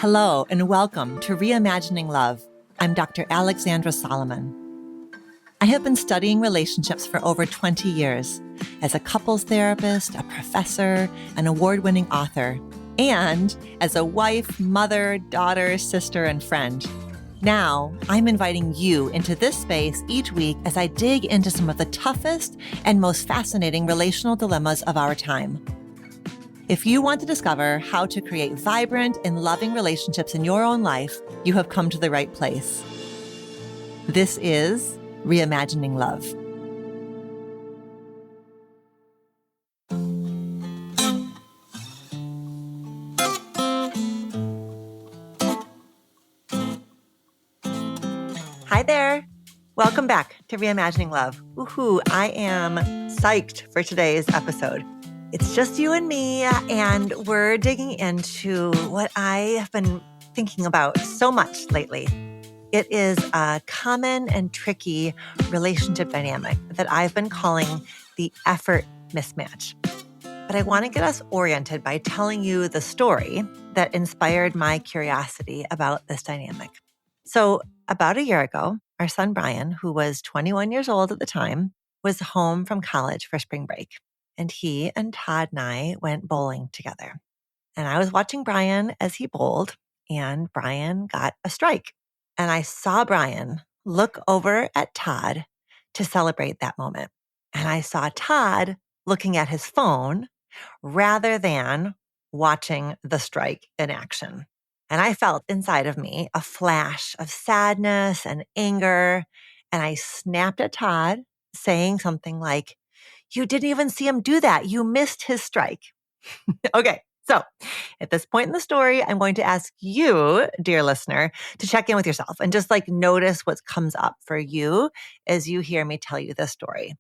Hello and welcome to Reimagining Love. I'm Dr. Alexandra Solomon. I have been studying relationships for over 20 years as a couples therapist, a professor, an award-winning author, and as a wife, mother, daughter, sister, and friend. Now, I'm inviting you into this space each week as I dig into some of the toughest and most fascinating relational dilemmas of our time. If you want to discover how to create vibrant and loving relationships in your own life, you have come to the right place. This is Reimagining Love. Hi there. Welcome back to Reimagining Love. Woohoo, I am psyched for today's episode. It's just you and me, and we're digging into what I have been thinking about so much lately. It is a common and tricky relationship dynamic that I've been calling the effort mismatch. But I want to get us oriented by telling you the story that inspired my curiosity about this dynamic. So about a year ago, our son Brian, who was 21 years old at the time, was home from college for spring break. And he and Todd and I went bowling together. And I was watching Brian as he bowled, and Brian got a strike. And I saw Brian look over at Todd to celebrate that moment. And I saw Todd looking at his phone rather than watching the strike in action. And I felt inside of me a flash of sadness and anger. And I snapped at Todd, saying something like, "You didn't even see him do that. You missed his strike." Okay. So at this point in the story, I'm going to ask you, dear listener, to check in with yourself and just notice what comes up for you as you hear me tell you this story.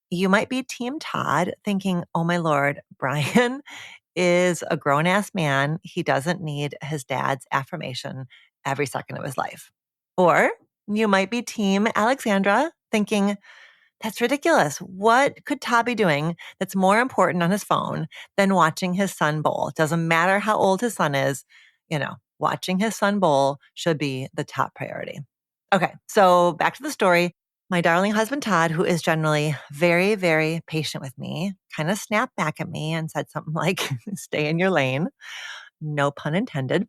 You might be Team Todd thinking, oh my Lord, Brian is a grown-ass man. He doesn't need his dad's affirmation every second of his life. Or you might be Team Alexandra thinking, that's ridiculous. What could Todd be doing that's more important on his phone than watching his son bowl? It doesn't matter how old his son is, watching his son bowl should be the top priority. Okay, so back to the story. My darling husband, Todd, who is generally very, very patient with me, kind of snapped back at me and said something like, stay in your lane. No pun intended.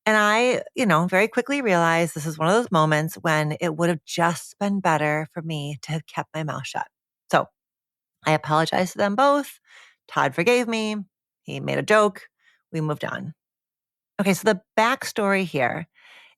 And I, very quickly realized this is one of those moments when it would have just been better for me to have kept my mouth shut. So I apologized to them both. Todd forgave me. He made a joke. We moved on. Okay, so the backstory here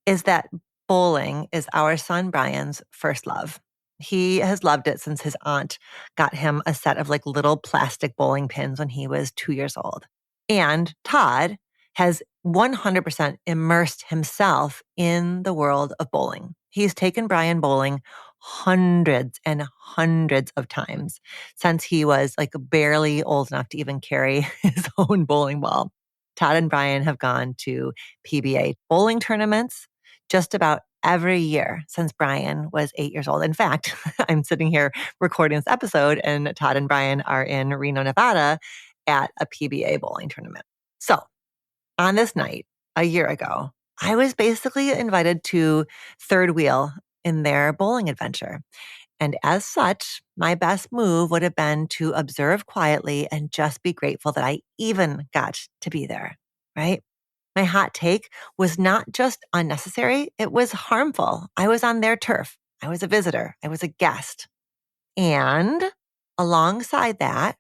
is that bowling is our son Brian's first love. He has loved it since his aunt got him a set of little plastic bowling pins when he was 2 years old. And Todd has 100% immersed himself in the world of bowling. He's taken Brian bowling hundreds and hundreds of times since he was barely old enough to even carry his own bowling ball. Todd and Brian have gone to PBA bowling tournaments just about every year since Brian was 8 years old. In fact, I'm sitting here recording this episode and Todd and Brian are in Reno, Nevada at a PBA bowling tournament. So on this night, a year ago, I was basically invited to third wheel in their bowling adventure. And as such, my best move would have been to observe quietly and just be grateful that I even got to be there, right? My hot take was not just unnecessary, it was harmful. I was on their turf. I was a visitor. I was a guest. And alongside that,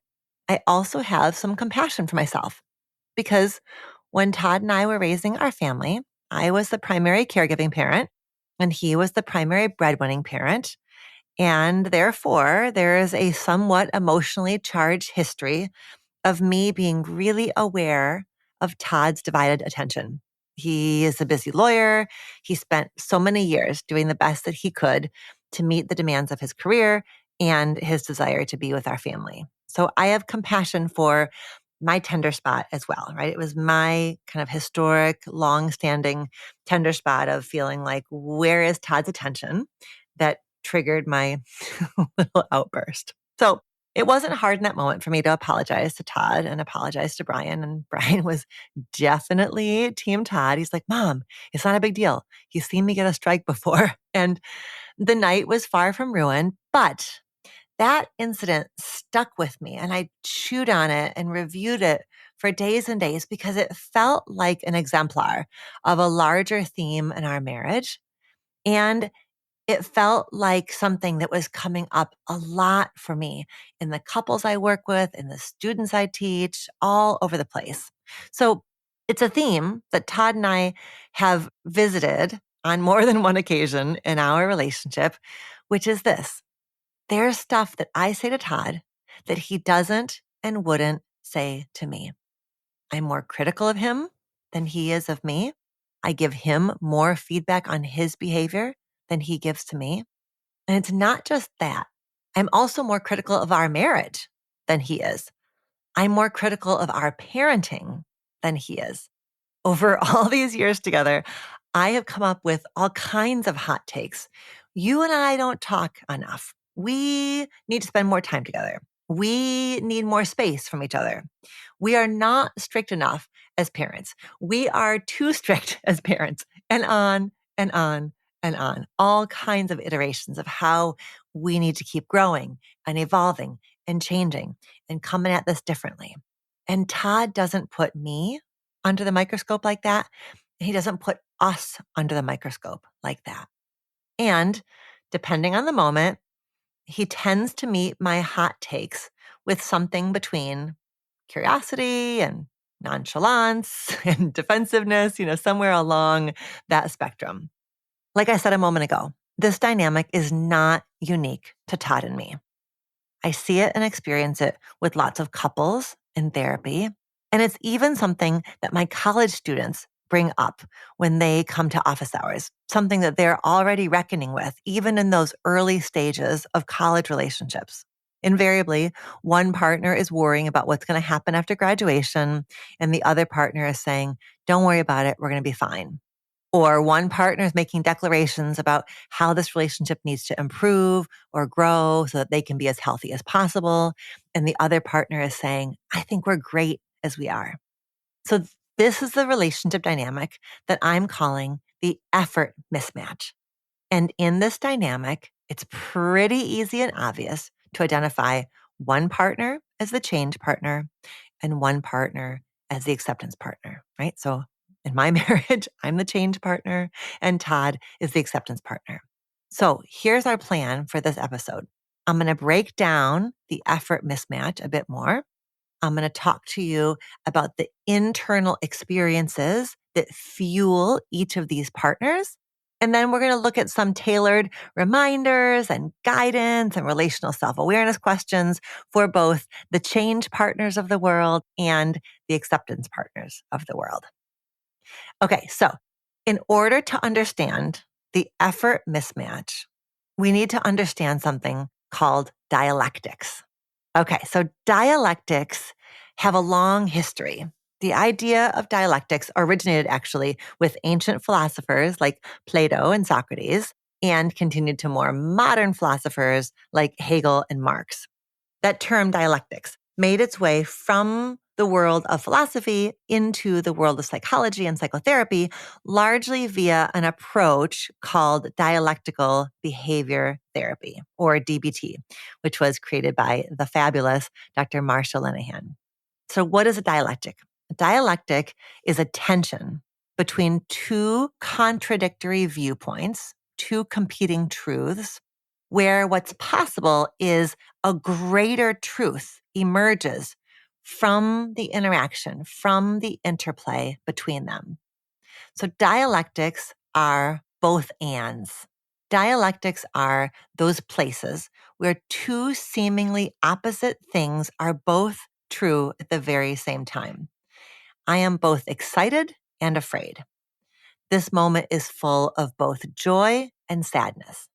I also have some compassion for myself because when Todd and I were raising our family, I was the primary caregiving parent and he was the primary breadwinning parent. And therefore, there is a somewhat emotionally charged history of me being really aware of Todd's divided attention. He is a busy lawyer. He spent so many years doing the best that he could to meet the demands of his career and his desire to be with our family. So I have compassion for my tender spot as well, right? It was my kind of historic, long-standing tender spot of feeling like, where is Todd's attention that triggered my little outburst? So It wasn't hard in that moment for me to apologize to Todd and apologize to Brian. And Brian was definitely Team Todd. He's like, Mom, it's not a big deal. He's seen me get a strike before. And the night was far from ruined, but that incident stuck with me and I chewed on it and reviewed it for days and days because it felt like an exemplar of a larger theme in our marriage. And it felt like something that was coming up a lot for me in the couples I work with, in the students I teach, all over the place. So it's a theme that Todd and I have visited on more than one occasion in our relationship, which is this. There's stuff that I say to Todd that he doesn't and wouldn't say to me. I'm more critical of him than he is of me. I give him more feedback on his behavior than he gives to me. And it's not just that. I'm also more critical of our marriage than he is. I'm more critical of our parenting than he is. Over all these years together, I have come up with all kinds of hot takes. You and I don't talk enough. We need to spend more time together. We need more space from each other. We are not strict enough as parents. We are too strict as parents, and on and on and on. All kinds of iterations of how we need to keep growing and evolving and changing and coming at this differently. And Todd doesn't put me under the microscope like that. He doesn't put us under the microscope like that. And depending on the moment, he tends to meet my hot takes with something between curiosity and nonchalance and defensiveness, somewhere along that spectrum. Like I said a moment ago, this dynamic is not unique to Todd and me. I see it and experience it with lots of couples in therapy. And it's even something that my college students bring up when they come to office hours, something that they're already reckoning with, even in those early stages of college relationships. Invariably, one partner is worrying about what's going to happen after graduation, and the other partner is saying, don't worry about it, we're going to be fine. Or one partner is making declarations about how this relationship needs to improve or grow so that they can be as healthy as possible. And the other partner is saying, I think we're great as we are. So this is the relationship dynamic that I'm calling the effort mismatch. And in this dynamic, it's pretty easy and obvious to identify one partner as the change partner and one partner as the acceptance partner, right? So in my marriage, I'm the change partner and Todd is the acceptance partner. So here's our plan for this episode. I'm going to break down the effort mismatch a bit more. I'm going to talk to you about the internal experiences that fuel each of these partners. And then we're going to look at some tailored reminders and guidance and relational self-awareness questions for both the change partners of the world and the acceptance partners of the world. Okay, so in order to understand the effort mismatch, we need to understand something called dialectics. Okay, so dialectics have a long history. The idea of dialectics originated actually with ancient philosophers like Plato and Socrates and continued to more modern philosophers like Hegel and Marx. That term dialectics made its way from the world of philosophy into the world of psychology and psychotherapy, largely via an approach called dialectical behavior therapy, or DBT, which was created by the fabulous Dr. Marsha Linehan. So what is a dialectic? A dialectic is a tension between two contradictory viewpoints, two competing truths, where what's possible is a greater truth emerges from the interaction, from the interplay between them. So dialectics are both ands. Dialectics are those places where two seemingly opposite things are both true at the very same time. I am both excited and afraid. This moment is full of both joy and sadness.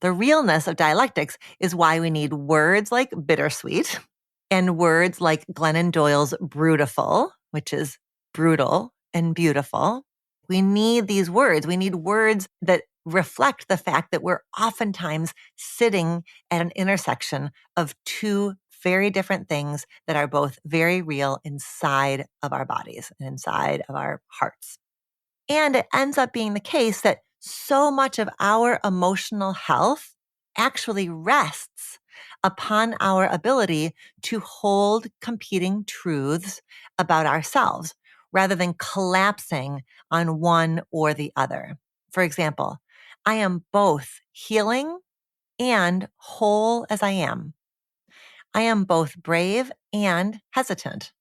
The realness of dialectics is why we need words like bittersweet and words like Glennon Doyle's brutiful, which is brutal and beautiful. We need these words. We need words that reflect the fact that we're oftentimes sitting at an intersection of two very different things that are both very real inside of our bodies and inside of our hearts. And it ends up being the case that so much of our emotional health actually rests upon our ability to hold competing truths about ourselves rather than collapsing on one or the other. For example, I am both healing and whole as I am. I am both brave and hesitant.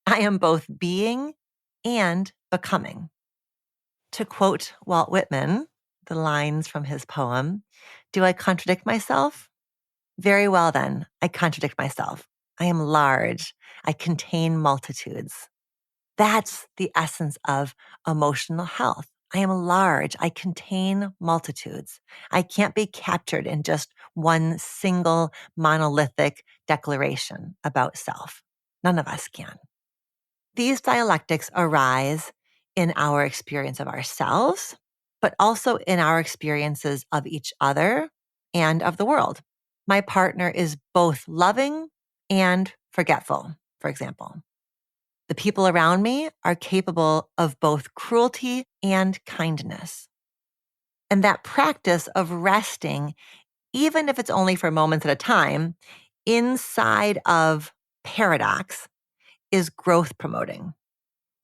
I am both being and becoming. To quote Walt Whitman, the lines from his poem, do I contradict myself? Very well then, I contradict myself. I am large. I contain multitudes. That's the essence of emotional health. I am large. I contain multitudes. I can't be captured in just one single monolithic declaration about self. None of us can. These dialectics arise in our experience of ourselves, but also in our experiences of each other and of the world. My partner is both loving and forgetful, for example. The people around me are capable of both cruelty and kindness. And that practice of resting, even if it's only for moments at a time, inside of paradox is growth promoting.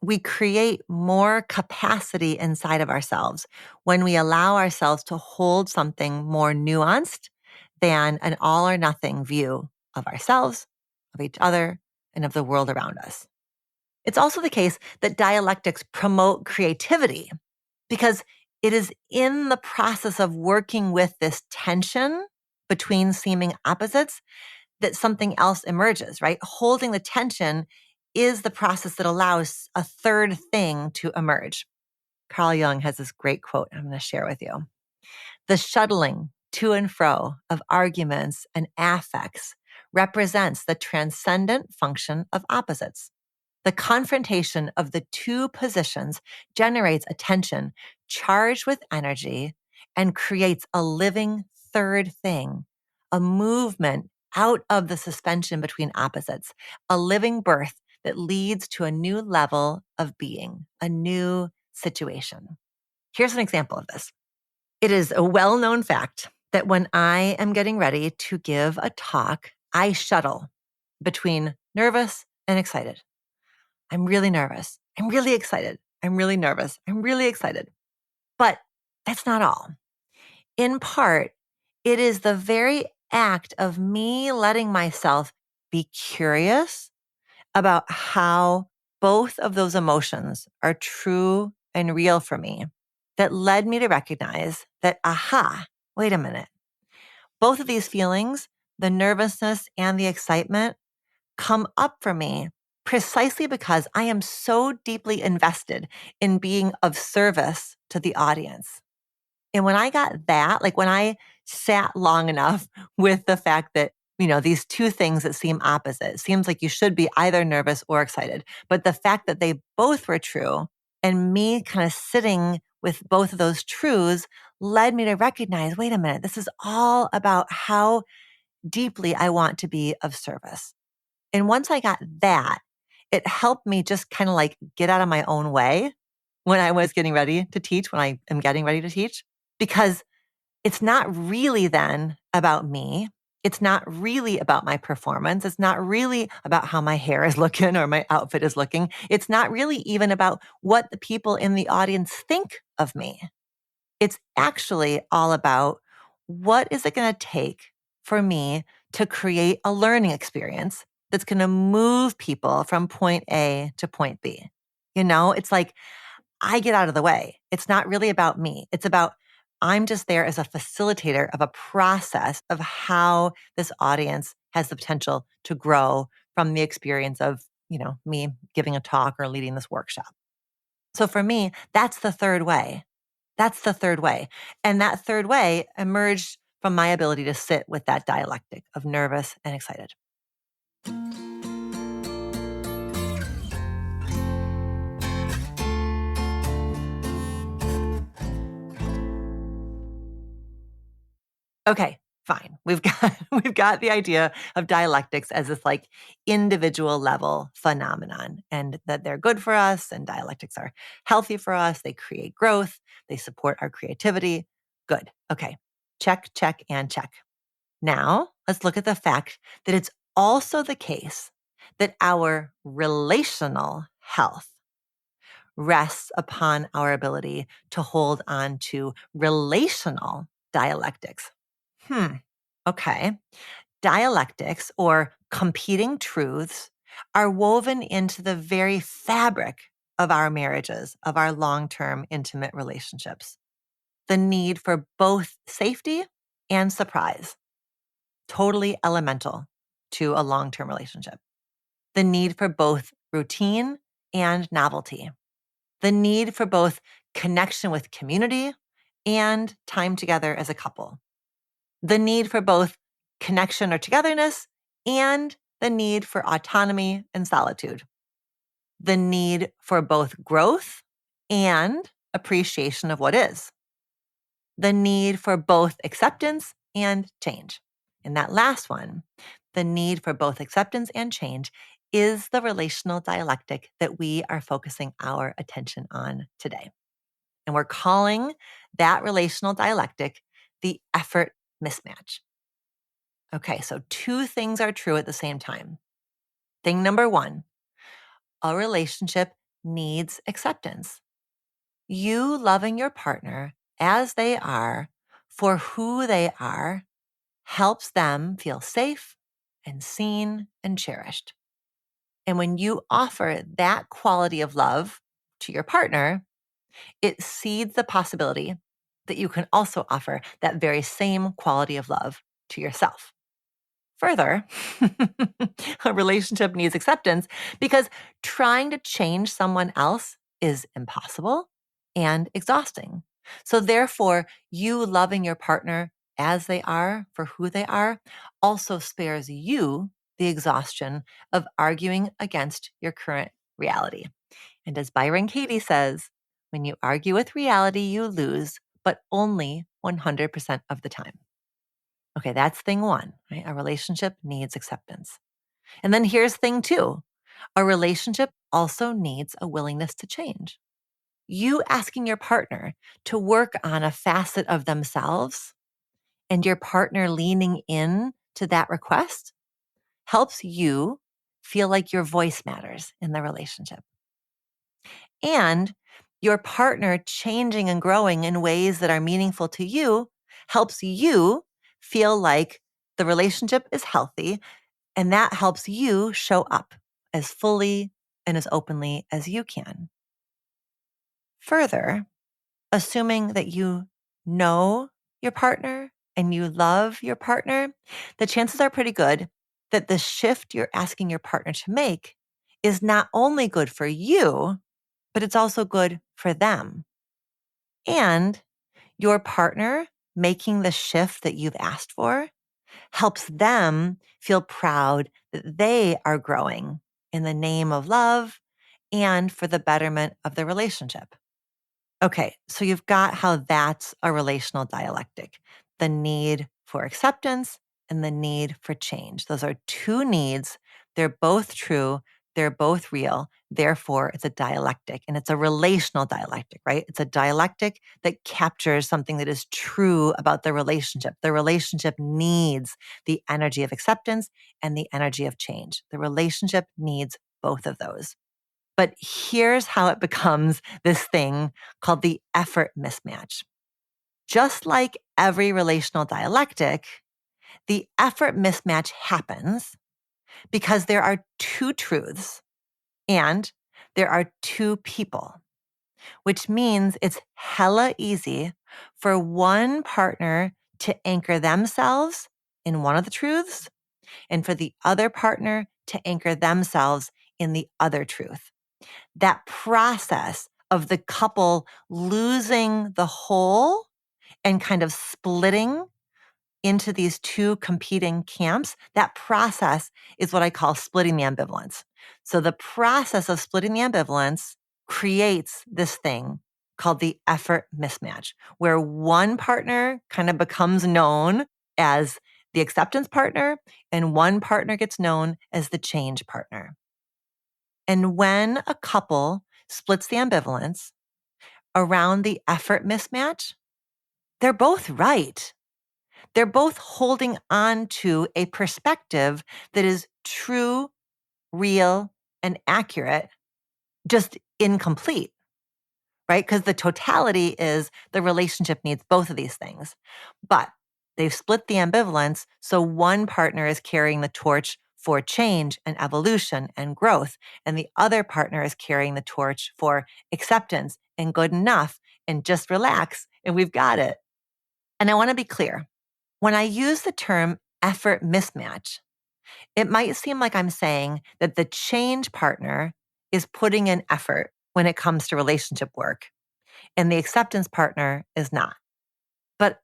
We create more capacity inside of ourselves when we allow ourselves to hold something more nuanced than an all or nothing view of ourselves, of each other, and of the world around us. It's also the case that dialectics promote creativity because it is in the process of working with this tension between seeming opposites that something else emerges, right? Holding the tension is the process that allows a third thing to emerge. Carl Jung has this great quote I'm going to share with you. The shuttling to and fro of arguments and affects represents the transcendent function of opposites. The confrontation of the two positions generates a tension charged with energy and creates a living third thing, a movement out of the suspension between opposites, a living birth that leads to a new level of being, a new situation. Here's an example of this. It is a well-known fact that when I am getting ready to give a talk, I shuttle between nervous and excited. I'm really nervous. I'm really excited. I'm really nervous. I'm really excited. But that's not all. In part, it is the very act of me letting myself be curious about how both of those emotions are true and real for me that led me to recognize that, aha, wait a minute. Both of these feelings, the nervousness and the excitement, come up for me precisely because I am so deeply invested in being of service to the audience. And when I got that, like when I sat long enough with the fact that, these two things that seem opposite, it seems like you should be either nervous or excited. But the fact that they both were true and me kind of sitting with both of those truths led me to recognize, wait a minute, this is all about how deeply I want to be of service. And once I got that, it helped me just kind of like get out of my own way when I was getting ready to teach, when I am getting ready to teach, because it's not really then about me. It's not really about my performance. It's not really about how my hair is looking or my outfit is looking. It's not really even about what the people in the audience think of me. It's actually all about what is it going to take for me to create a learning experience that's going to move people from point A to point B. It's like I get out of the way. It's not really about me. It's about I'm just there as a facilitator of a process of how this audience has the potential to grow from the experience of, me giving a talk or leading this workshop. So for me, that's the third way. That's the third way. And that third way emerged from my ability to sit with that dialectic of nervous and excited. Okay, fine. We've got we've got the idea of dialectics as this like individual level phenomenon, and that they're good for us, and dialectics are healthy for us. They create growth, they support our creativity. Good. Okay. Check, check, and check. Now, let's look at the fact that it's also the case that our relational health rests upon our ability to hold on to relational dialectics. Okay. Dialectics, or competing truths, are woven into the very fabric of our marriages, of our long-term intimate relationships. The need for both safety and surprise, totally elemental to a long-term relationship. The need for both routine and novelty. The need for both connection with community and time together as a couple. The need for both connection or togetherness and the need for autonomy and solitude. The need for both growth and appreciation of what is. The need for both acceptance and change. And that last one, the need for both acceptance and change, is the relational dialectic that we are focusing our attention on today. And we're calling that relational dialectic the effort mismatch. Okay, so two things are true at the same time. Thing number one, a relationship needs acceptance. You loving your partner as they are, for who they are, helps them feel safe and seen and cherished. And when you offer that quality of love to your partner, it seeds the possibility that you can also offer that very same quality of love to yourself. Further, a relationship needs acceptance because trying to change someone else is impossible and exhausting. So therefore, you loving your partner as they are, for who they are, also spares you the exhaustion of arguing against your current reality. And as Byron Katie says, when you argue with reality, you lose, but only 100% of the time. Okay, that's thing one, right? A relationship needs acceptance. And then here's thing two. A relationship also needs a willingness to change. You asking your partner to work on a facet of themselves and your partner leaning in to that request helps you feel like your voice matters in the relationship. And your partner changing and growing in ways that are meaningful to you helps you feel like the relationship is healthy, and that helps you show up as fully and as openly as you can. Further, assuming that you know your partner and you love your partner, the chances are pretty good that the shift you're asking your partner to make is not only good for you, but it's also good for them. And your partner making the shift that you've asked for helps them feel proud that they are growing in the name of love and for the betterment of the relationship. Okay, so you've got how that's a relational dialectic, the need for acceptance and the need for change. Those are two needs. They're both true. They're both real. Therefore, it's a dialectic, and it's a relational dialectic, right? It's a dialectic that captures something that is true about the relationship. The relationship needs the energy of acceptance and the energy of change. The relationship needs both of those. But here's how it becomes this thing called the effort mismatch. Just like every relational dialectic, the effort mismatch happens because there are two truths and there are two people, which means it's hella easy for one partner to anchor themselves in one of the truths and for the other partner to anchor themselves in the other truth. That process of the couple losing the whole and kind of splitting into these two competing camps, that process is what I call splitting the ambivalence. So the process of splitting the ambivalence creates this thing called the effort mismatch, where one partner kind of becomes known as the acceptance partner, and one partner gets known as the change partner. And when a couple splits the ambivalence around the effort mismatch, they're both right. They're both holding on to a perspective that is true, real, and accurate, just incomplete, right? Because the totality is the relationship needs both of these things. But they've split the ambivalence, so one partner is carrying the torch for change and evolution and growth, and the other partner is carrying the torch for acceptance and good enough and just relax, and we've got it. And I want to be clear. When I use the term effort mismatch, it might seem like I'm saying that the change partner is putting in effort when it comes to relationship work, and the acceptance partner is not. But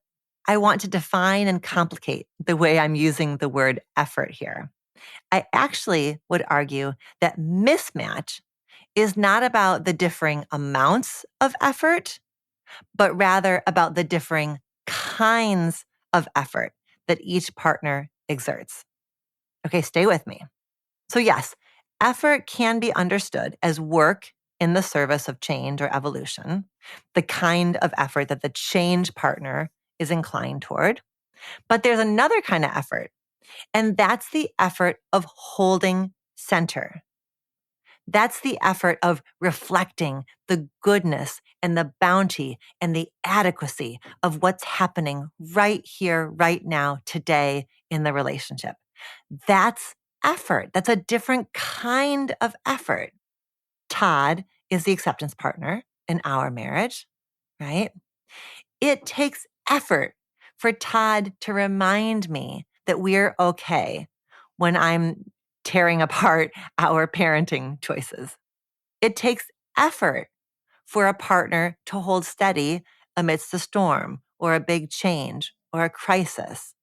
I want to define and complicate the way I'm using the word effort here. I actually would argue that mismatch is not about the differing amounts of effort, but rather about the differing kinds of effort that each partner exerts. Okay, stay with me. So yes, effort can be understood as work in the service of change or evolution, the kind of effort that the change partner is inclined toward. But there's another kind of effort, and that's the effort of holding center. That's the effort of reflecting the goodness and the bounty and the adequacy of what's happening right here, right now, today in the relationship. That's effort. That's a different kind of effort. Todd is the acceptance partner in our marriage, right? It takes effort for Todd to remind me that we're okay when I'm tearing apart our parenting choices. It takes effort for a partner to hold steady amidst a storm or a big change or a crisis.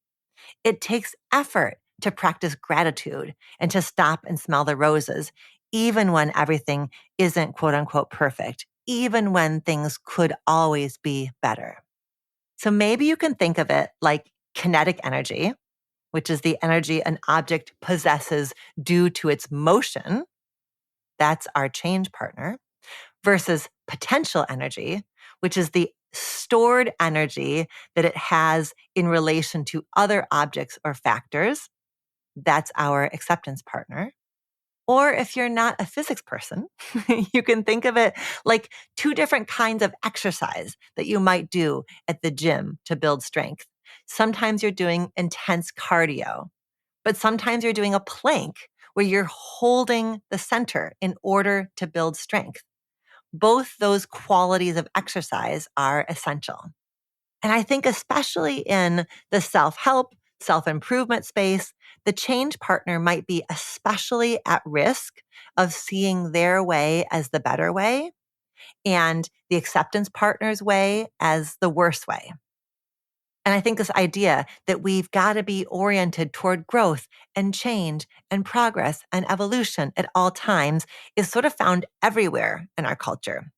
It takes effort to practice gratitude and to stop and smell the roses, even when everything isn't quote unquote perfect, even when things could always be better. So maybe you can think of it like kinetic energy, which is the energy an object possesses due to its motion. That's our change partner, versus potential energy, which is the stored energy that it has in relation to other objects or factors. That's our acceptance partner. Or if you're not a physics person, you can think of it like two different kinds of exercise that you might do at the gym to build strength. Sometimes you're doing intense cardio, but sometimes you're doing a plank where you're holding the center in order to build strength. Both those qualities of exercise are essential. And I think especially in the self-help, self-improvement space, the change partner might be especially at risk of seeing their way as the better way and the acceptance partner's way as the worse way. And I think this idea that we've got to be oriented toward growth and change and progress and evolution at all times is sort of found everywhere in our culture.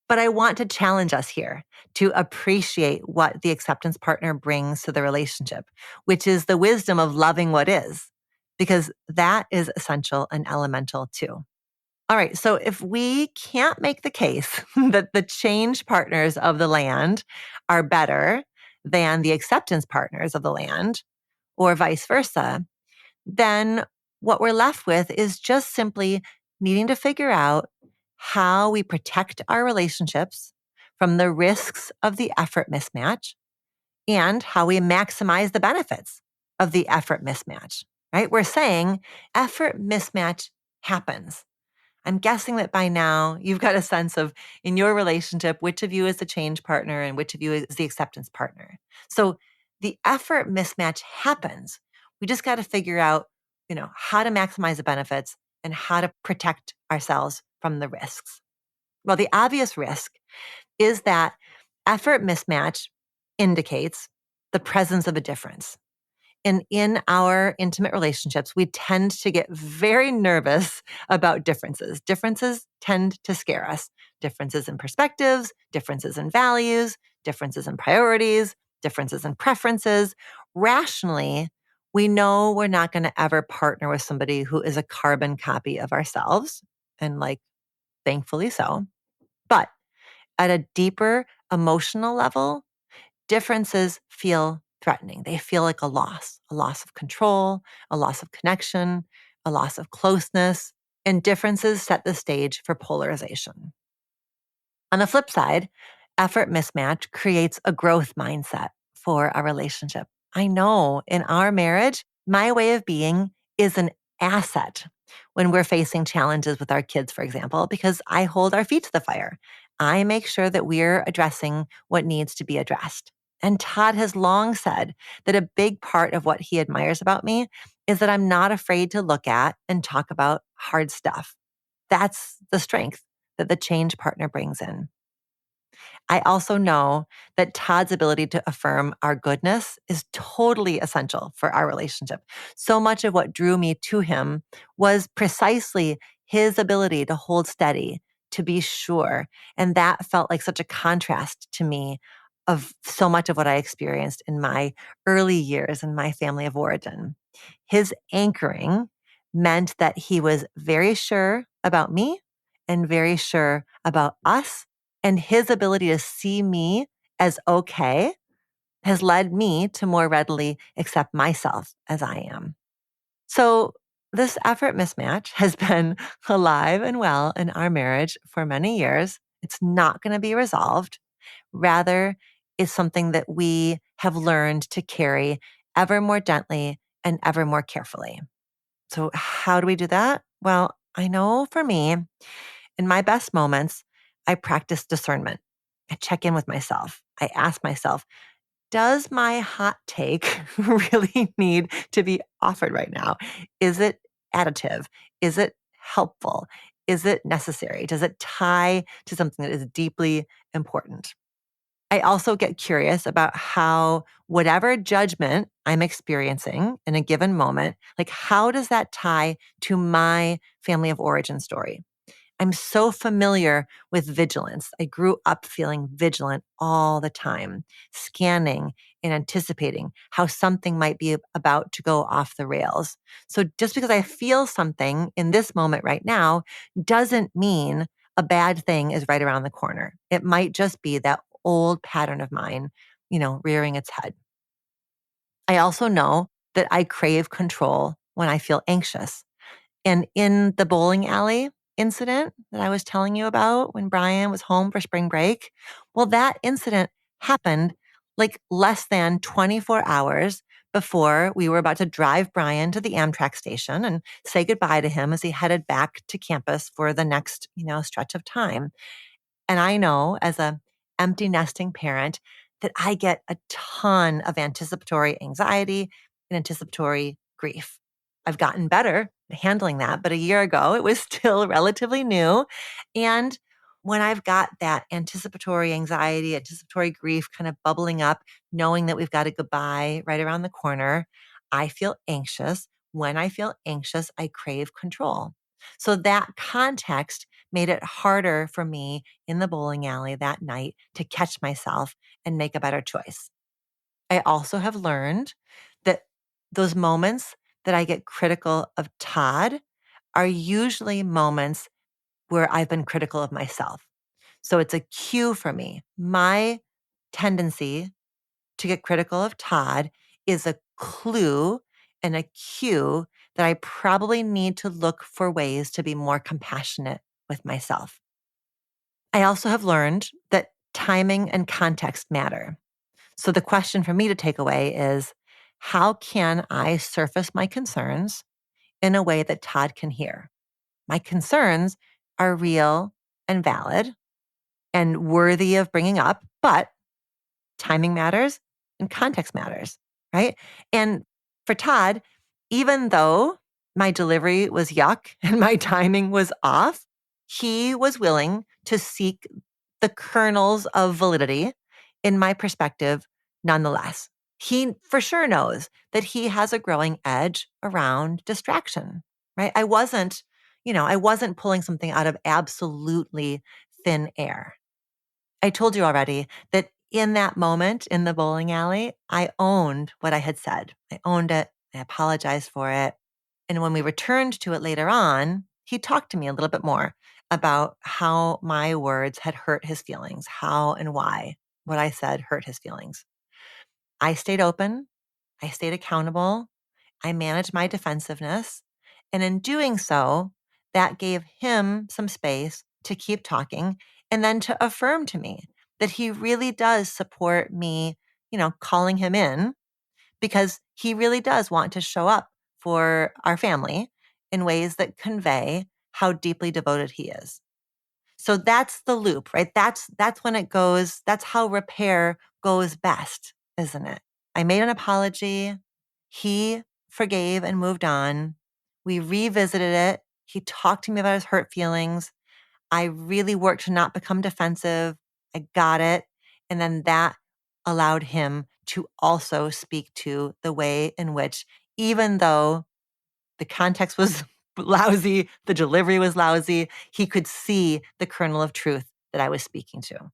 But I want to challenge us here to appreciate what the acceptance partner brings to the relationship, which is the wisdom of loving what is, because that is essential and elemental too. All right, so if we can't make the case that the change partners of the land are better than the acceptance partners of the land, or vice versa, then what we're left with is just simply needing to figure out how we protect our relationships from the risks of the effort mismatch and how we maximize the benefits of the effort mismatch, right? We're saying effort mismatch happens. I'm guessing that by now you've got a sense of in your relationship, which of you is the change partner and which of you is the acceptance partner. So the effort mismatch happens. We just got to figure out, how to maximize the benefits and how to protect ourselves from the risks. Well, the obvious risk is that effort mismatch indicates the presence of a difference. And in our intimate relationships, we tend to get very nervous about differences. Differences tend to scare us. Differences in perspectives, differences in values, differences in priorities, differences in preferences, Rationally, we know we're not going to ever partner with somebody who is a carbon copy of ourselves. And thankfully so. But at a deeper emotional level, differences feel threatening. They feel like a loss of control, a loss of connection, a loss of closeness, and differences set the stage for polarization. On the flip side, effort mismatch creates a growth mindset for a relationship. I know in our marriage, my way of being is an asset when we're facing challenges with our kids, for example, because I hold our feet to the fire. I make sure that we're addressing what needs to be addressed. And Todd has long said that a big part of what he admires about me is that I'm not afraid to look at and talk about hard stuff. That's the strength that the change partner brings in. I also know that Todd's ability to affirm our goodness is totally essential for our relationship. So much of what drew me to him was precisely his ability to hold steady, to be sure. And that felt like such a contrast to me of so much of what I experienced in my early years in my family of origin. His anchoring meant that he was very sure about me and very sure about us, and his ability to see me as okay has led me to more readily accept myself as I am. So this effort mismatch has been alive and well in our marriage for many years. It's not going to be resolved. Rather, it's something that we have learned to carry ever more gently and ever more carefully. So how do we do that? Well, I know for me, in my best moments, I practice discernment. I check in with myself. I ask myself, does my hot take really need to be offered right now? Is it additive? Is it helpful? Is it necessary? Does it tie to something that is deeply important? I also get curious about how whatever judgment I'm experiencing in a given moment, how does that tie to my family of origin story? I'm so familiar with vigilance. I grew up feeling vigilant all the time, scanning and anticipating how something might be about to go off the rails. So just because I feel something in this moment right now doesn't mean a bad thing is right around the corner. It might just be that old pattern of mine, rearing its head. I also know that I crave control when I feel anxious. And in the bowling alley incident that I was telling you about when Brian was home for spring break, well, that incident happened less than 24 hours before we were about to drive Brian to the Amtrak station and say goodbye to him as he headed back to campus for the next, stretch of time. And I know as a empty nesting parent that I get a ton of anticipatory anxiety and anticipatory grief. I've gotten better at handling that, but a year ago it was still relatively new. And when I've got that anticipatory anxiety, anticipatory grief kind of bubbling up, knowing that we've got a goodbye right around the corner, I feel anxious. When I feel anxious, I crave control. So that context made it harder for me in the bowling alley that night to catch myself and make a better choice. I also have learned that those moments that I get critical of Todd are usually moments where I've been critical of myself. So it's a cue for me. My tendency to get critical of Todd is a clue and a cue that I probably need to look for ways to be more compassionate with myself. I also have learned that timing and context matter. So the question for me to take away is, how can I surface my concerns in a way that Todd can hear? My concerns are real and valid and worthy of bringing up, but timing matters and context matters, right? And for Todd, even though my delivery was yuck and my timing was off, he was willing to seek the kernels of validity in my perspective nonetheless. He for sure knows that he has a growing edge around distraction, right? I wasn't pulling something out of absolutely thin air. I told you already that in that moment in the bowling alley, I owned what I had said. I owned it. I apologized for it. And when we returned to it later on, he talked to me a little bit more about how my words had hurt his feelings, how and why what I said hurt his feelings. I stayed open. I stayed accountable. I managed my defensiveness. And in doing so, that gave him some space to keep talking and then to affirm to me that he really does support me, calling him in because he really does want to show up for our family in ways that convey how deeply devoted he is. So that's the loop, right? That's when it goes, that's how repair goes best, isn't it? I made an apology. He forgave and moved on. We revisited it. He talked to me about his hurt feelings. I really worked to not become defensive. I got it. And then that allowed him to also speak to the way in which, even though the context was lousy, the delivery was lousy, he could see the kernel of truth that I was speaking to.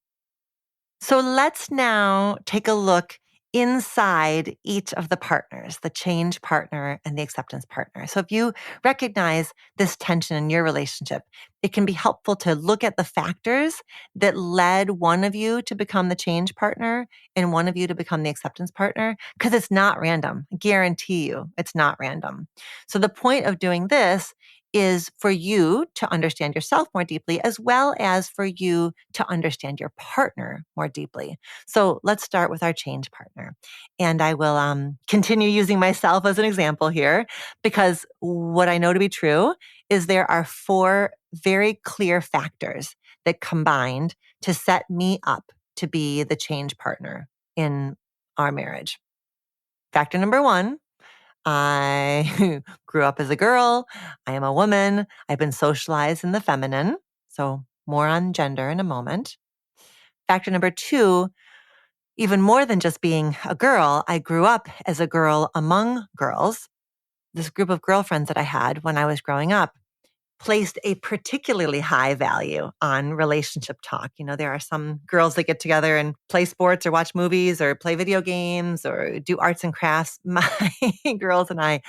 So let's now take a look inside each of the partners, the change partner and the acceptance partner. So if you recognize this tension in your relationship, it can be helpful to look at the factors that led one of you to become the change partner and one of you to become the acceptance partner, because it's not random. I guarantee you it's not random. So the point of doing this is for you to understand yourself more deeply, as well as for you to understand your partner more deeply. So let's start with our change partner. And I will continue using myself as an example here, because what I know to be true is there are 4 very clear factors that combined to set me up to be the change partner in our marriage. Factor number 1, I grew up as a girl. I am a woman. I've been socialized in the feminine. So more on gender in a moment. Factor number 2, even more than just being a girl, I grew up as a girl among girls. This group of girlfriends that I had when I was growing up placed a particularly high value on relationship talk. There are some girls that get together and play sports or watch movies or play video games or do arts and crafts. My girls and I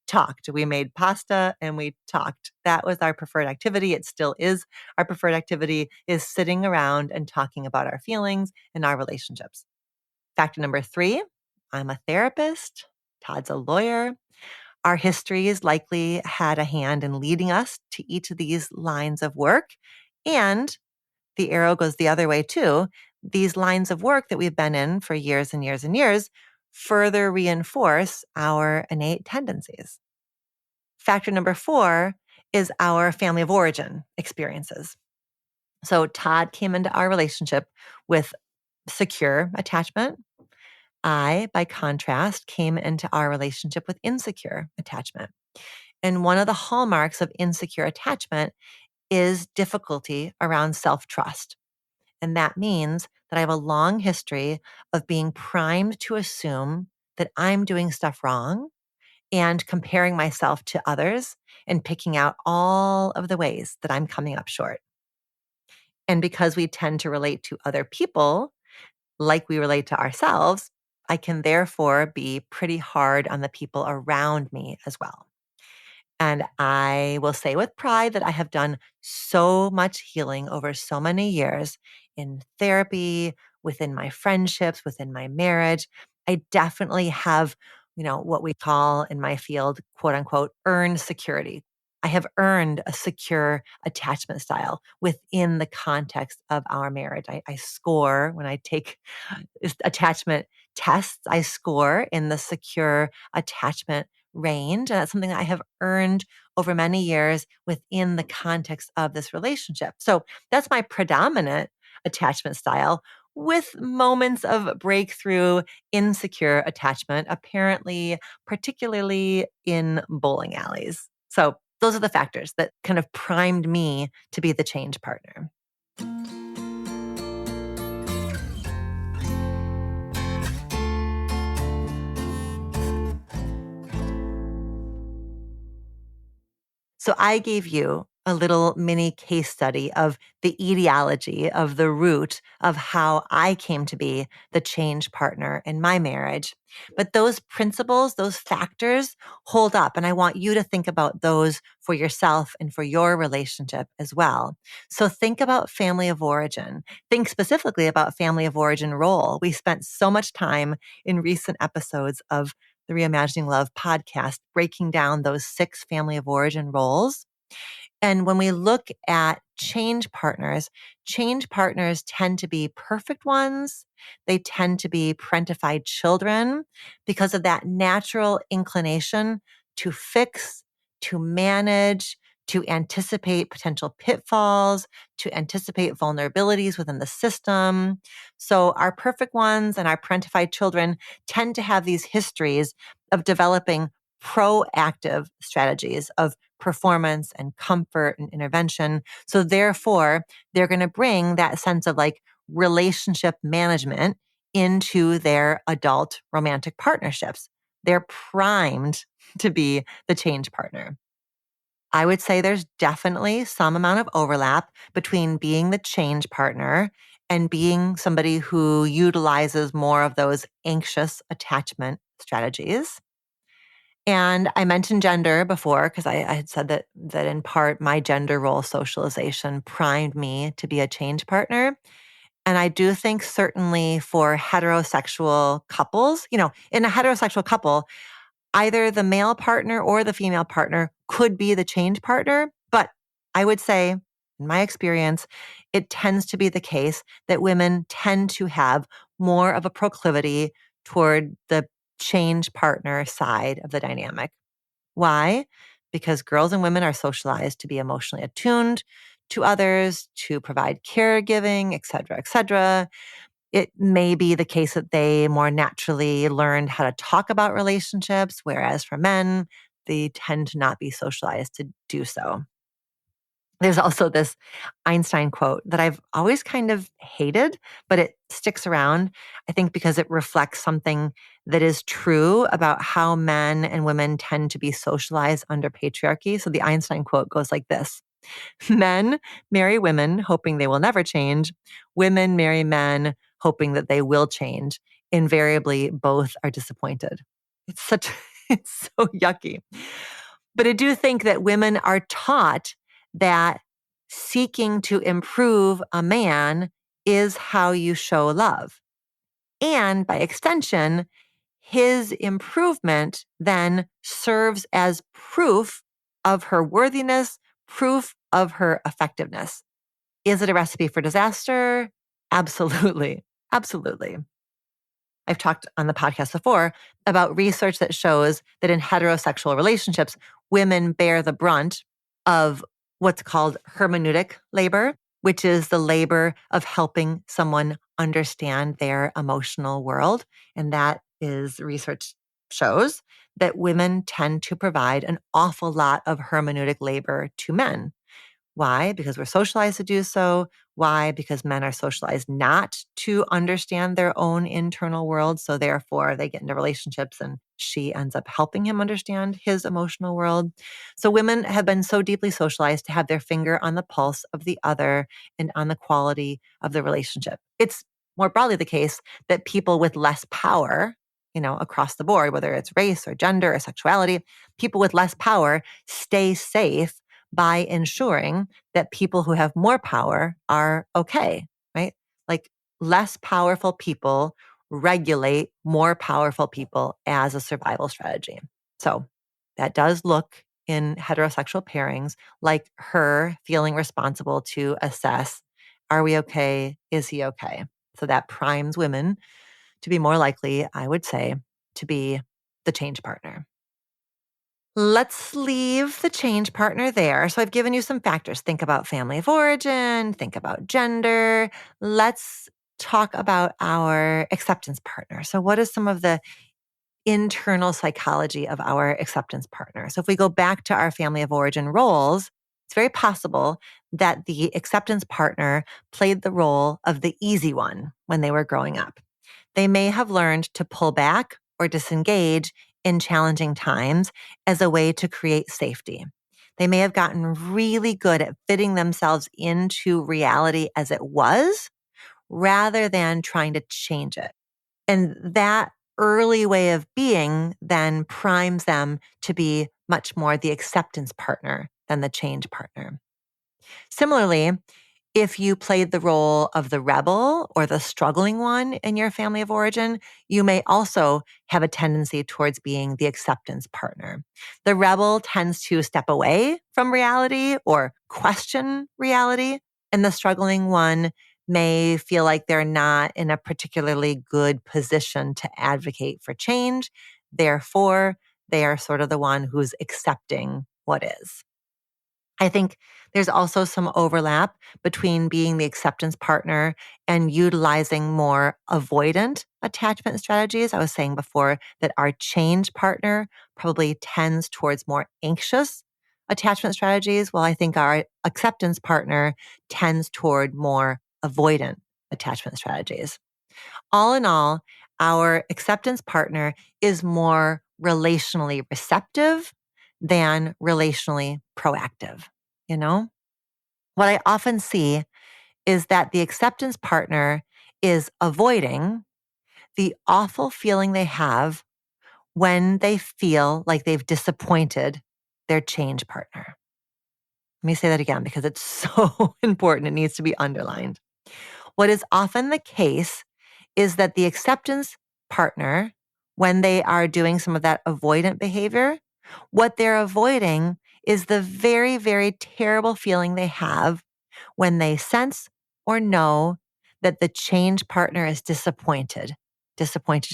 talked. We made pasta and we talked. That was our preferred activity. It still is. Our preferred activity is sitting around and talking about our feelings and our relationships. Factor number 3, I'm a therapist. Todd's a lawyer. Our histories likely had a hand in leading us to each of these lines of work. And the arrow goes the other way too. These lines of work that we've been in for years and years and years further reinforce our innate tendencies. Factor number 4 is our family of origin experiences. So Todd came into our relationship with secure attachment. I, by contrast, came into our relationship with insecure attachment. And one of the hallmarks of insecure attachment is difficulty around self-trust. And that means that I have a long history of being primed to assume that I'm doing stuff wrong and comparing myself to others and picking out all of the ways that I'm coming up short. And because we tend to relate to other people like we relate to ourselves, I can therefore be pretty hard on the people around me as well. And I will say with pride that I have done so much healing over so many years in therapy, within my friendships, within my marriage. I definitely have, what we call in my field, quote unquote, earned security. I have earned a secure attachment style within the context of our marriage. I score when I take attachment tests. I score in the secure attachment range. And that's something that I have earned over many years within the context of this relationship. So that's my predominant attachment style, with moments of breakthrough insecure attachment, apparently, particularly in bowling alleys. So those are the factors that kind of primed me to be the change partner. So I gave you a little mini case study of the etiology of the root of how I came to be the change partner in my marriage. But those principles, those factors hold up. And I want you to think about those for yourself and for your relationship as well. So think about family of origin. Think specifically about family of origin role. We spent so much time in recent episodes of the Reimagining Love podcast breaking down those 6 family of origin roles. And when we look at change partners tend to be perfect ones. They tend to be parentified children because of that natural inclination to fix, to manage, to anticipate potential pitfalls, to anticipate vulnerabilities within the system. So our perfect ones and our parentified children tend to have these histories of developing proactive strategies of performance and comfort and intervention. So therefore, they're going to bring that sense of like relationship management into their adult romantic partnerships. They're primed to be the change partner. I would say there's definitely some amount of overlap between being the change partner and being somebody who utilizes more of those anxious attachment strategies. And I mentioned gender before because I had said that in part my gender role socialization primed me to be a change partner. And I do think certainly for heterosexual couples, in a heterosexual couple, either the male partner or the female partner could be the change partner. But I would say, in my experience, it tends to be the case that women tend to have more of a proclivity toward the change partner side of the dynamic. Why? Because girls and women are socialized to be emotionally attuned to others, to provide caregiving, et cetera, et cetera. It may be the case that they more naturally learned how to talk about relationships, whereas for men, they tend to not be socialized to do so. There's also this Einstein quote that I've always kind of hated, but it sticks around, I think, because it reflects something that is true about how men and women tend to be socialized under patriarchy. So the Einstein quote goes like this: Men marry women hoping they will never change. Women marry men hoping that they will change. Invariably, both are disappointed. It's so yucky. But I do think that women are taught that seeking to improve a man is how you show love. And by extension, his improvement then serves as proof of her worthiness, proof of her effectiveness. Is it a recipe for disaster? Absolutely. Absolutely. I've talked on the podcast before about research that shows that in heterosexual relationships, women bear the brunt of what's called hermeneutic labor, which is the labor of helping someone understand their emotional world. And that is research shows that women tend to provide an awful lot of hermeneutic labor to men. Why? Because we're socialized to do so. Why? Because men are socialized not to understand their own internal world. So therefore, they get into relationships and she ends up helping him understand his emotional world. So women have been so deeply socialized to have their finger on the pulse of the other and on the quality of the relationship. It's more broadly the case that people with less power, across the board, whether it's race or gender or sexuality, people with less power stay safe by ensuring that people who have more power are okay, right? Like less powerful people regulate more powerful people as a survival strategy. So that does look in heterosexual pairings like her feeling responsible to assess, are we okay? Is he okay? So that primes women to be more likely, I would say, to be the change partner. Let's leave the change partner there. So I've given you some factors. Think about family of origin, think about gender. Let's talk about our acceptance partner. So what is some of the internal psychology of our acceptance partner? So if we go back to our family of origin roles, it's very possible that the acceptance partner played the role of the easy one when they were growing up. They may have learned to pull back or disengage in challenging times as a way to create safety. They may have gotten really good at fitting themselves into reality as it was rather than trying to change it. And that early way of being then primes them to be much more the acceptance partner than the change partner. Similarly, if you played the role of the rebel or the struggling one in your family of origin, you may also have a tendency towards being the acceptance partner. The rebel tends to step away from reality or question reality, and the struggling one may feel like they're not in a particularly good position to advocate for change. Therefore, they are sort of the one who's accepting what is. I think there's also some overlap between being the acceptance partner and utilizing more avoidant attachment strategies. I was saying before that our change partner probably tends towards more anxious attachment strategies, while I think our acceptance partner tends toward more avoidant attachment strategies. All in all, our acceptance partner is more relationally receptive than relationally proactive. You know, what I often see is that the acceptance partner is avoiding the awful feeling they have when they feel like they've disappointed their change partner. Let me say that again because it's so important. It needs to be underlined. What is often the case is that the acceptance partner, when they are doing some of that avoidant behavior, what they're avoiding is the very, very terrible feeling they have when they sense or know that the change partner is disappointed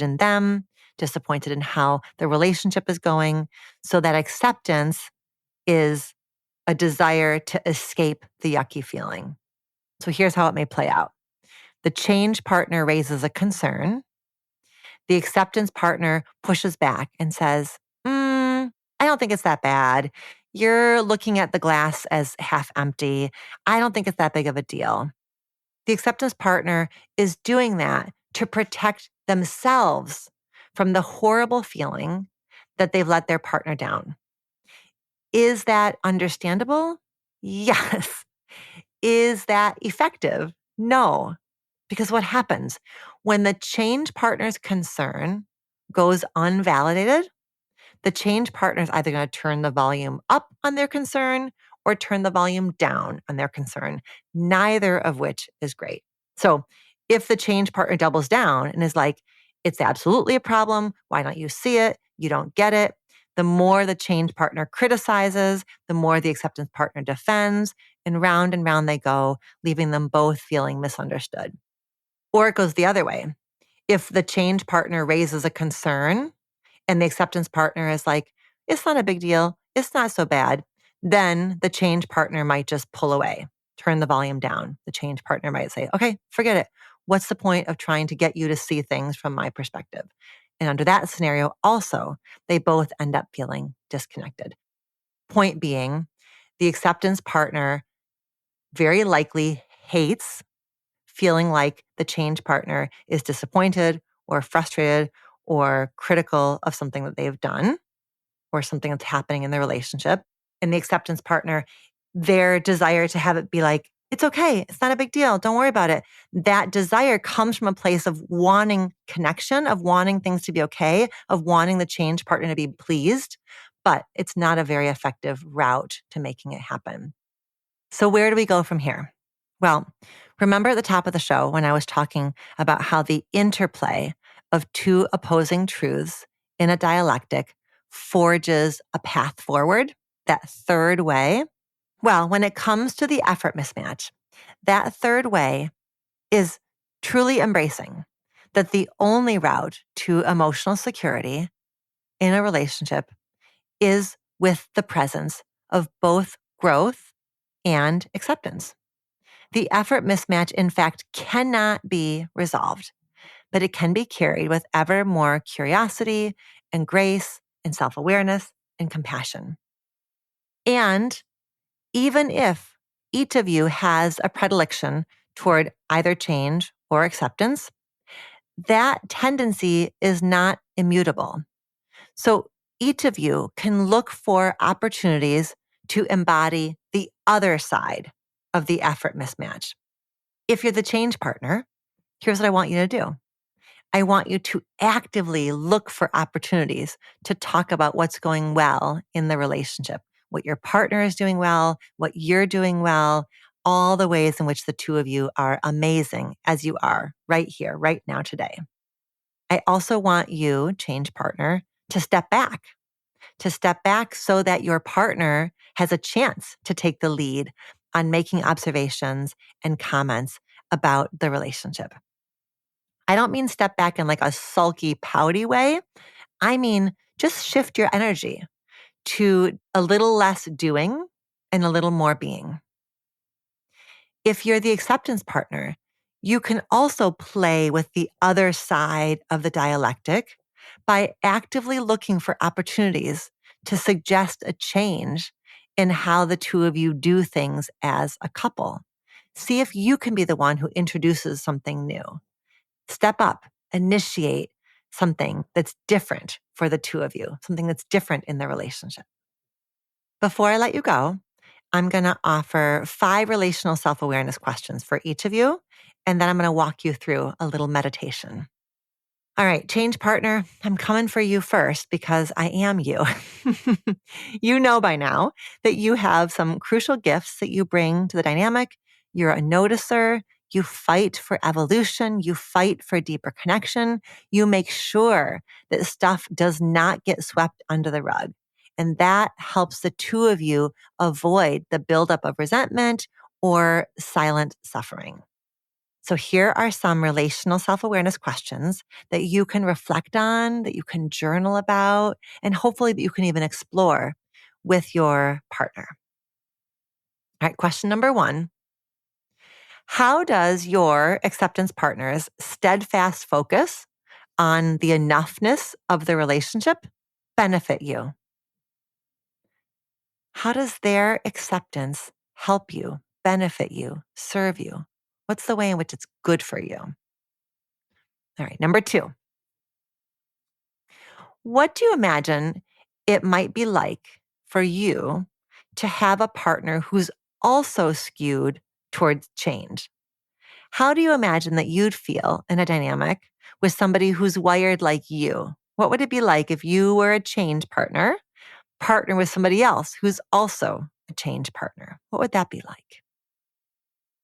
in them, disappointed in how the relationship is going. So that acceptance is a desire to escape the yucky feeling. So here's how it may play out. The change partner raises a concern. The acceptance partner pushes back and says, I don't think it's that bad. You're looking at the glass as half empty. I don't think it's that big of a deal. The acceptance partner is doing that to protect themselves from the horrible feeling that they've let their partner down. Is that understandable? Yes. Is that effective? No. Because what happens when the change partner's concern goes unvalidated? The change partner is either going to turn the volume up on their concern or turn the volume down on their concern, neither of which is great. So if the change partner doubles down and is like, it's absolutely a problem, why don't you see it? You don't get it. The more the change partner criticizes, the more the acceptance partner defends, and round they go, leaving them both feeling misunderstood. Or it goes the other way. If the change partner raises a concern and the acceptance partner is like, it's not a big deal, it's not so bad, then the change partner might just pull away, turn the volume down. The change partner might say, okay, forget it. What's the point of trying to get you to see things from my perspective? And under that scenario, also, they both end up feeling disconnected. Point being, the acceptance partner very likely hates feeling like the change partner is disappointed or frustrated or critical of something that they've done or something that's happening in the relationship. And the acceptance partner, their desire to have it be like, it's okay, it's not a big deal, don't worry about it. That desire comes from a place of wanting connection, of wanting things to be okay, of wanting the change partner to be pleased, but it's not a very effective route to making it happen. So where do we go from here? Well, remember at the top of the show when I was talking about how the interplay of two opposing truths in a dialectic forges a path forward, that third way? Well, when it comes to the effort mismatch, that third way is truly embracing that the only route to emotional security in a relationship is with the presence of both growth and acceptance. The effort mismatch, in fact, cannot be resolved, but it can be carried with ever more curiosity and grace and self-awareness and compassion. And even if each of you has a predilection toward either change or acceptance, that tendency is not immutable. So each of you can look for opportunities to embody the other side of the effort mismatch. If you're the change partner, here's what I want you to do. I want you to actively look for opportunities to talk about what's going well in the relationship, what your partner is doing well, what you're doing well, all the ways in which the two of you are amazing as you are right here, right now, today. I also want you, change partner, to step back so that your partner has a chance to take the lead on making observations and comments about the relationship. I don't mean step back in like a sulky, pouty way. I mean, just shift your energy to a little less doing and a little more being. If you're the acceptance partner, you can also play with the other side of the dialectic by actively looking for opportunities to suggest a change in how the two of you do things as a couple. See if you can be the one who introduces something new. Step up, initiate something that's different for the two of you, something that's different in the relationship. Before I let you go, I'm going to offer 5 relational self-awareness questions for each of you, and then I'm going to walk you through a little meditation. All right, change partner, I'm coming for you first because I am you. You know by now that you have some crucial gifts that you bring to the dynamic. You're a noticer. You fight for evolution. You fight for deeper connection. You make sure that stuff does not get swept under the rug. And that helps the two of you avoid the buildup of resentment or silent suffering. So here are some relational self-awareness questions that you can reflect on, that you can journal about, and hopefully that you can even explore with your partner. All right, question number 1. How does your acceptance partner's steadfast focus on the enoughness of the relationship benefit you? How does their acceptance help you, benefit you, serve you? What's the way in which it's good for you? All right, number 2. What do you imagine it might be like for you to have a partner who's also skewed towards change? How do you imagine that you'd feel in a dynamic with somebody who's wired like you? What would it be like if you were a change partner with somebody else who's also a change partner? What would that be like?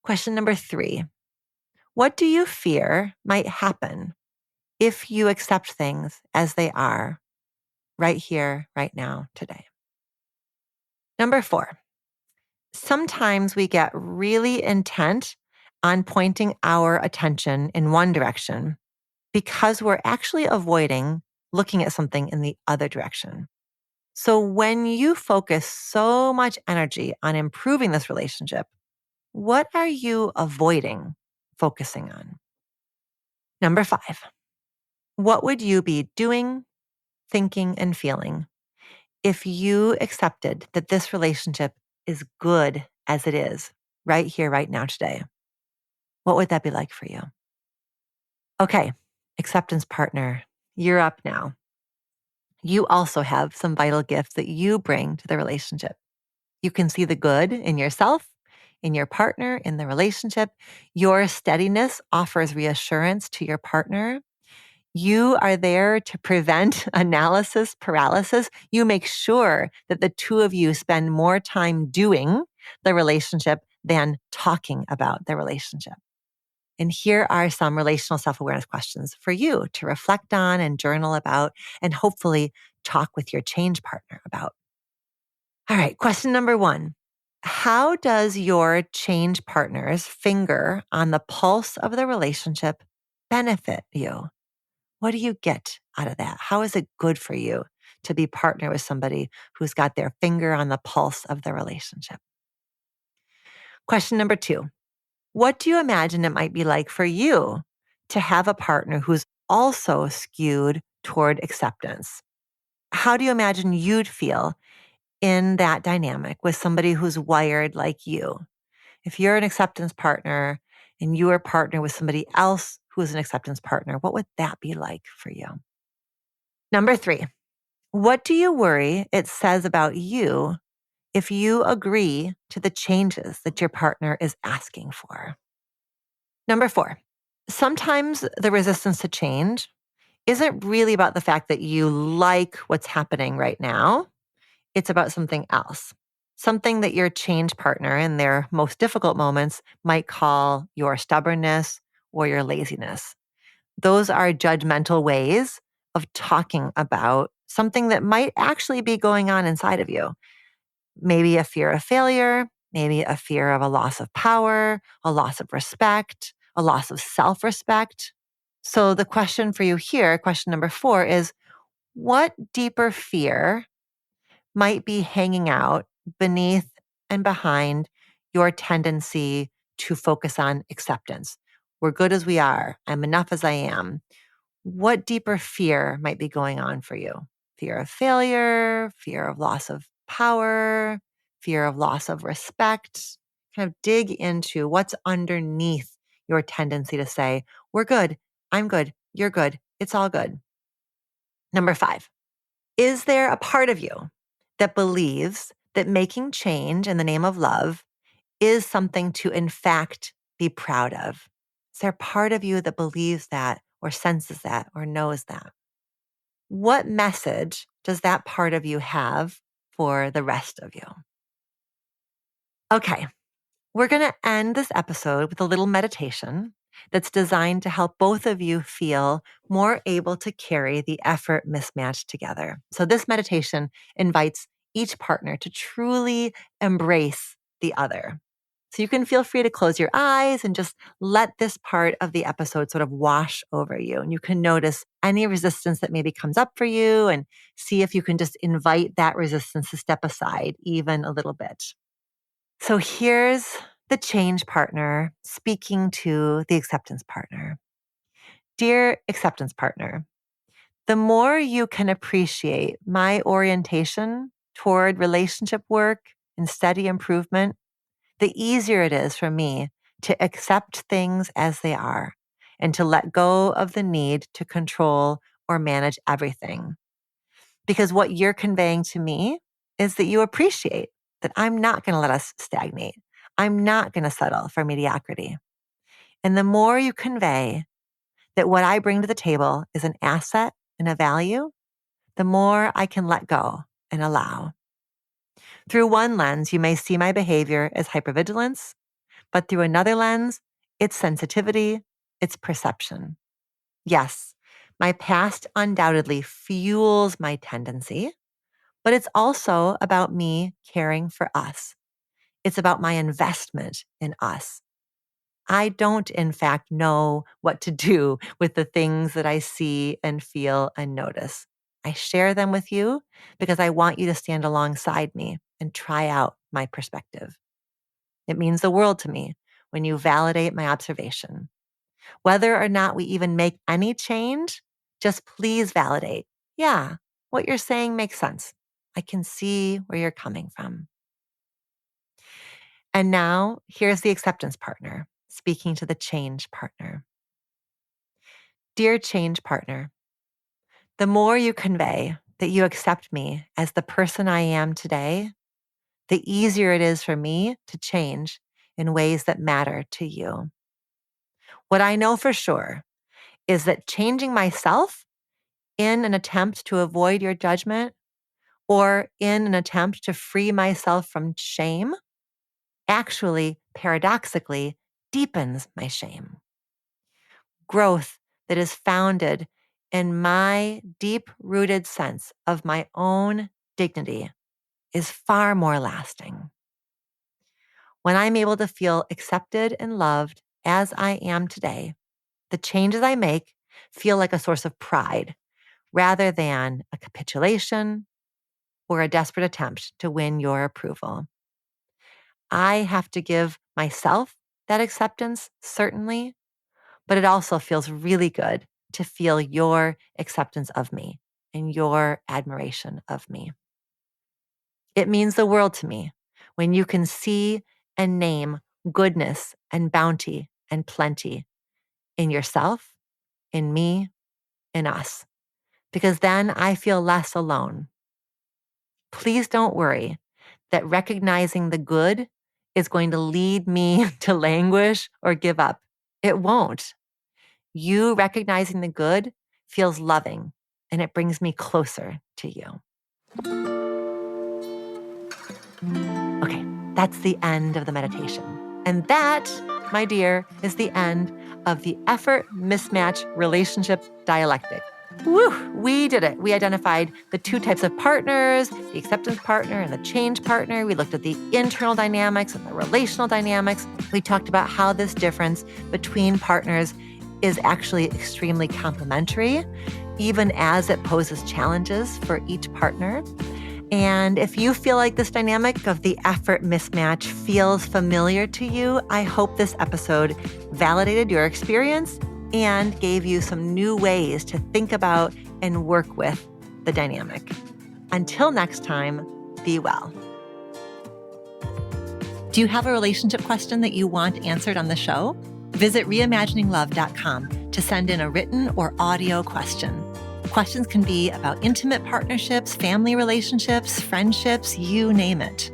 Question number 3. What do you fear might happen if you accept things as they are right here, right now, today? Number 4, sometimes we get really intent on pointing our attention in one direction because we're actually avoiding looking at something in the other direction. So when you focus so much energy on improving this relationship, what are you avoiding focusing on? Number 5, what would you be doing, thinking, and feeling if you accepted that this relationship is good as it is, right here, right now, today? What would that be like for you? Okay, acceptance partner, you're up now. You also have some vital gifts that you bring to the relationship. You can see the good in yourself, in your partner, in the relationship. Your steadiness offers reassurance to your partner. You are there to prevent analysis paralysis. You make sure that the two of you spend more time doing the relationship than talking about the relationship. And here are some relational self-awareness questions for you to reflect on and journal about, and hopefully talk with your change partner about. All right, question number 1. How does your change partner's finger on the pulse of the relationship benefit you? What do you get out of that? How is it good for you to be partner with somebody who's got their finger on the pulse of the relationship? Question number 2. What do you imagine it might be like for you to have a partner who's also skewed toward acceptance? How do you imagine you'd feel in that dynamic with somebody who's wired like you? If you're an acceptance partner and you are partnered with somebody else who is an acceptance partner, what would that be like for you? Number 3, what do you worry it says about you if you agree to the changes that your partner is asking for. Number 4, sometimes the resistance to change isn't really about the fact that you like what's happening right now. It's about something else, something that your change partner in their most difficult moments might call your stubbornness or your laziness. Those are judgmental ways of talking about something that might actually be going on inside of you. Maybe a fear of failure, maybe a fear of a loss of power, a loss of respect, a loss of self-respect. So the question for you here, question number 4 is, what deeper fear might be hanging out beneath and behind your tendency to focus on acceptance? We're good as we are. I'm enough as I am. What deeper fear might be going on for you? Fear of failure, fear of loss of power, fear of loss of respect. Kind of dig into what's underneath your tendency to say, we're good, I'm good, you're good, it's all good. Number 5, is there a part of you that believes that making change in the name of love is something to, in fact, be proud of? Is there a part of you that believes that or senses that or knows that? What message does that part of you have for the rest of you? Okay, we're going to end this episode with a little meditation that's designed to help both of you feel more able to carry the effort mismatch together. So, this meditation invites each partner to truly embrace the other. So, you can feel free to close your eyes and just let this part of the episode sort of wash over you. And you can notice any resistance that maybe comes up for you and see if you can just invite that resistance to step aside even a little bit. So here's the change partner speaking to the acceptance partner. Dear acceptance partner, the more you can appreciate my orientation toward relationship work and steady improvement, the easier it is for me to accept things as they are and to let go of the need to control or manage everything. Because what you're conveying to me is that you appreciate that I'm not going to let us stagnate. I'm not going to settle for mediocrity. And the more you convey that what I bring to the table is an asset and a value, the more I can let go and allow. Through one lens, you may see my behavior as hypervigilance, but through another lens, it's sensitivity, it's perception. Yes, my past undoubtedly fuels my tendency, but it's also about me caring for us. It's about my investment in us. I don't, in fact, know what to do with the things that I see and feel and notice. I share them with you because I want you to stand alongside me and try out my perspective. It means the world to me when you validate my observation. Whether or not we even make any change, just please validate. Yeah, what you're saying makes sense. I can see where you're coming from. And now here's the acceptance partner speaking to the change partner. Dear change partner, the more you convey that you accept me as the person I am today, the easier it is for me to change in ways that matter to you. What I know for sure is that changing myself in an attempt to avoid your judgment or in an attempt to free myself from shame actually, paradoxically, deepens my shame. Growth that is founded in my deep rooted sense of my own dignity is far more lasting. When I'm able to feel accepted and loved as I am today, the changes I make feel like a source of pride rather than a capitulation or a desperate attempt to win your approval. I have to give myself that acceptance, certainly, but it also feels really good to feel your acceptance of me and your admiration of me. It means the world to me when you can see and name goodness and bounty and plenty in yourself, in me, in us, because then I feel less alone. Please don't worry that recognizing the good is going to lead me to languish or give up. It won't. You recognizing the good feels loving, and it brings me closer to you. Okay, that's the end of the meditation. And that, my dear, is the end of the effort mismatch relationship dialectic. Woo, we did it. We identified the two types of partners, the acceptance partner and the change partner. We looked at the internal dynamics and the relational dynamics. We talked about how this difference between partners is actually extremely complementary, even as it poses challenges for each partner. And if you feel like this dynamic of the effort mismatch feels familiar to you, I hope this episode validated your experience and gave you some new ways to think about and work with the dynamic. Until next time, be well. Do you have a relationship question that you want answered on the show? Visit reimagininglove.com to send in a written or audio question. Questions can be about intimate partnerships, family relationships, friendships, you name it.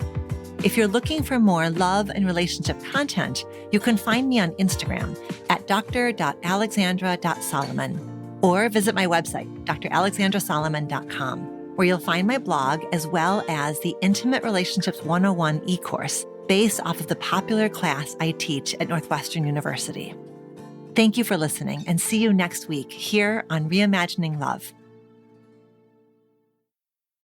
If you're looking for more love and relationship content, you can find me on Instagram at dr.alexandra.solomon or visit my website, dralexandrasolomon.com, where you'll find my blog as well as the Intimate Relationships 101 e-course based off of the popular class I teach at Northwestern University. Thank you for listening, and see you next week here on Reimagining Love.